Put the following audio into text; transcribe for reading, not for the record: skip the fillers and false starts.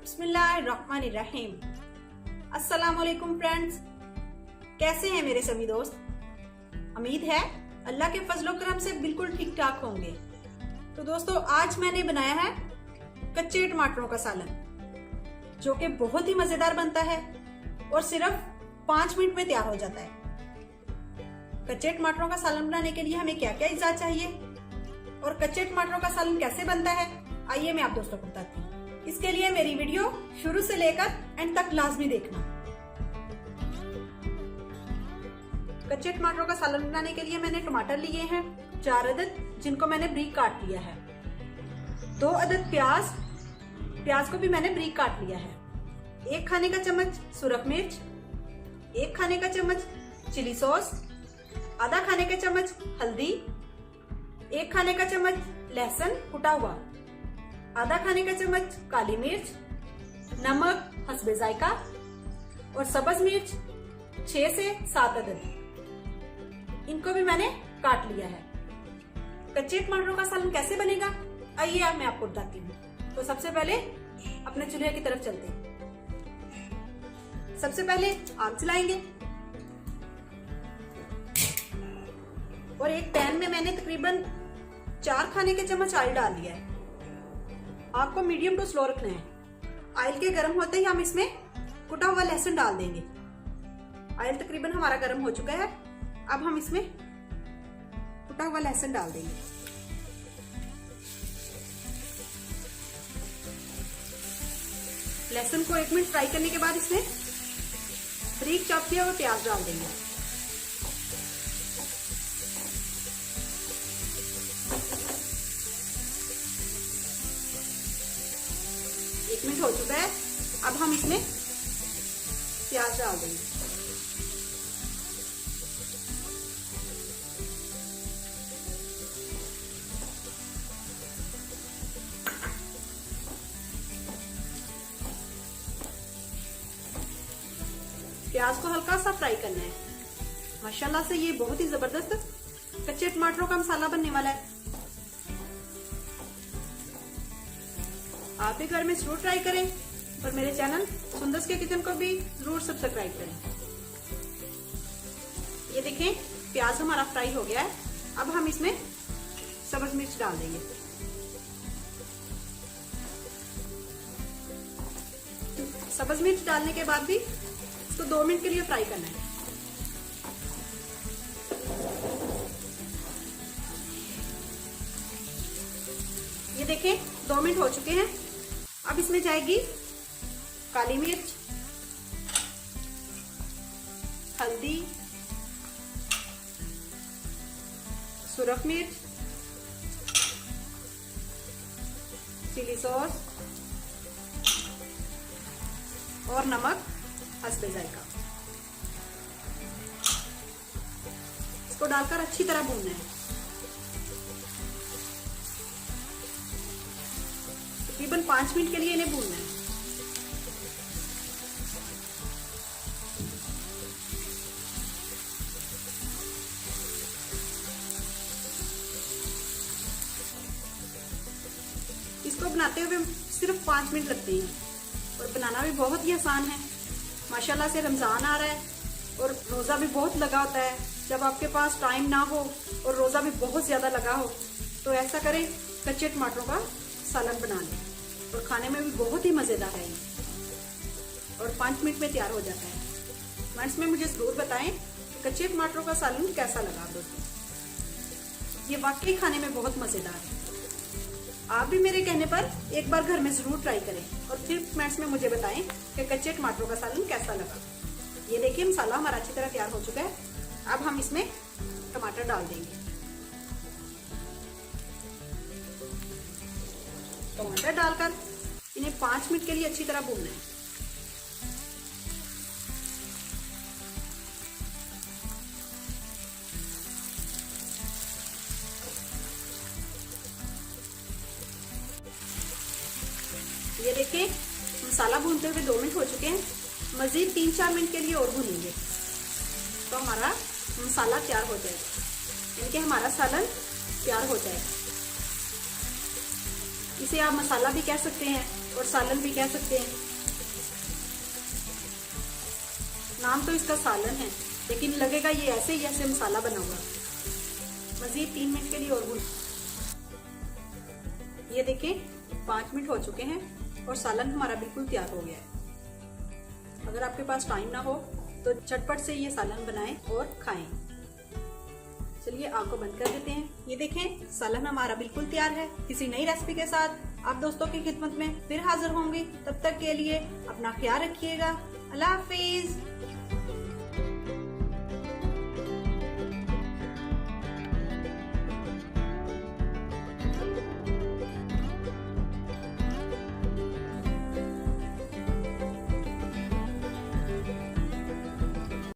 बिस्मिल्लाहिर्रहमानिर्रहीम। अस्सलाम वालेकुम फ्रेंड्स, कैसे हैं मेरे सभी दोस्त। उम्मीद है अल्लाह के फजलो करम से बिल्कुल ठीक ठाक होंगे। तो दोस्तों, आज मैंने बनाया है कच्चे टमाटरों का सालन, जो कि बहुत ही मजेदार बनता है और सिर्फ 5 मिनट में तैयार हो जाता है। कच्चे टमाटरों का सालन बनाने के लिए हमें क्या क्या अज्जा चाहिए और कच्चे टमाटरों का सालन कैसे बनता है, आइए मैं आप दोस्तों को बताती हूँ। इसके लिए मेरी वीडियो शुरू से लेकर एंड तक लाजमी देखना। कच्चे टमाटरों का सालन बनाने के लिए मैंने टमाटर लिए हैं 4 अदद, जिनको मैंने बारीक काट लिया है। 2 अदद प्याज को भी मैंने बारीक काट लिया है। 1 खाने का चम्मच सुरख मिर्च, 1 खाने का चम्मच चिली सॉस, आधा खाने का चम्मच हल्दी, 1 खाने का चम्मच लहसुन कुटा हुआ, आधा खाने का चम्मच काली मिर्च, नमक हस्बे जायका और सब्ज मिर्च 6 से 7 अदद, इनको भी मैंने काट लिया है। कच्चे टमाटरों का सालन कैसे बनेगा, आइए अब मैं आपको बताती हूँ। तो सबसे पहले अपने चूल्हे की तरफ चलते हैं। सबसे पहले आग जलाएंगे और एक पैन में मैंने तकरीबन 4 खाने के चम्मच ऑयल डाल लिया है। आग को मीडियम टू स्लो रखना है। ऑयल के गर्म होते ही हम इसमें कुटा हुआ लहसुन डाल देंगे। ऑयल तकरीबन हमारा गर्म हो चुका है। अब हम इसमें कुटा हुआ लहसुन डाल देंगे। लहसुन को 1 मिनट फ्राई करने के बाद इसमें बारीक चॉप किया हुआ प्याज डाल देंगे। एक मिनट हो चुका है। अब हम इसमें प्याज डाल देंगे। प्याज को हल्का सा फ्राई करना है। माशाल्लाह से ये बहुत ही जबरदस्त कच्चे टमाटरों का मसाला बनने वाला है। आप भी घर में जरूर ट्राई करें और मेरे चैनल सुंदर्स के किचन को भी जरूर सब्सक्राइब करें। ये देखें, प्याज हमारा फ्राई हो गया है। अब हम इसमें सब्ज मिर्च डाल देंगे। सब्ज मिर्च डालने के बाद भी इसको 2 मिनट के लिए फ्राई करना है। ये देखें, 2 मिनट हो चुके हैं। अब इसमें जाएगी काली मिर्च, हल्दी, सुरख मिर्च, चिली सॉस और नमक हस्बे जायका। इसको डालकर अच्छी तरह भूनना है। तकरीबन 5 मिनट के लिए इन्हें भूनना है। इसको बनाते हुए सिर्फ 5 मिनट लगते हैं और बनाना भी बहुत ही आसान है। माशाल्लाह से रमजान आ रहा है और रोजा भी बहुत लगा होता है। जब आपके पास टाइम ना हो और रोजा भी बहुत ज्यादा लगा हो तो ऐसा करें, कच्चे टमाटरों का सालन बना लें और खाने में भी बहुत ही मजेदार है और 5 मिनट में तैयार हो जाता है। कमेंट्स में मुझे जरूर बताएं कि कच्चे टमाटरों का सालन कैसा लगा दोस्तों। ये वाकई खाने में बहुत मजेदार है। आप भी मेरे कहने पर एक बार घर में जरूर ट्राई करें और फिर कमेंट्स में मुझे बताएं कि कच्चे टमाटरों का सालन कैसा लगा। ये देखिए, मसाला हमारा अच्छी तरह तैयार हो चुका है। अब हम इसमें टमाटर डाल देंगे। टमाटर डालकर इन्हें 5 मिनट के लिए अच्छी तरह भूनना है। ये देखिए, मसाला भूनते हुए 2 मिनट हो चुके हैं। मजीद 3-4 मिनट के लिए और भूनेंगे तो हमारा मसाला तैयार हो जाएगा, यानी कि हमारा सालन तैयार हो जाएगा। इसे आप मसाला भी कह सकते हैं और सालन भी कह सकते हैं। नाम तो इसका सालन है, लेकिन लगेगा ये ऐसे ही जैसे मसाला बना हुआ। मजीद 3 मिनट के लिए और भून। ये देखें 5 मिनट हो चुके हैं और सालन हमारा बिल्कुल तैयार हो गया है। अगर आपके पास टाइम ना हो तो झटपट से ये सालन बनाएं और खाएं। चलिए आग को बंद कर देते हैं। ये देखें सालन हमारा बिल्कुल तैयार है। किसी नई रेसिपी के साथ आप दोस्तों की खिदमत में फिर हाजिर होंगी। तब तक के लिए अपना ख्याल रखिएगा। अल्लाह हाफिज।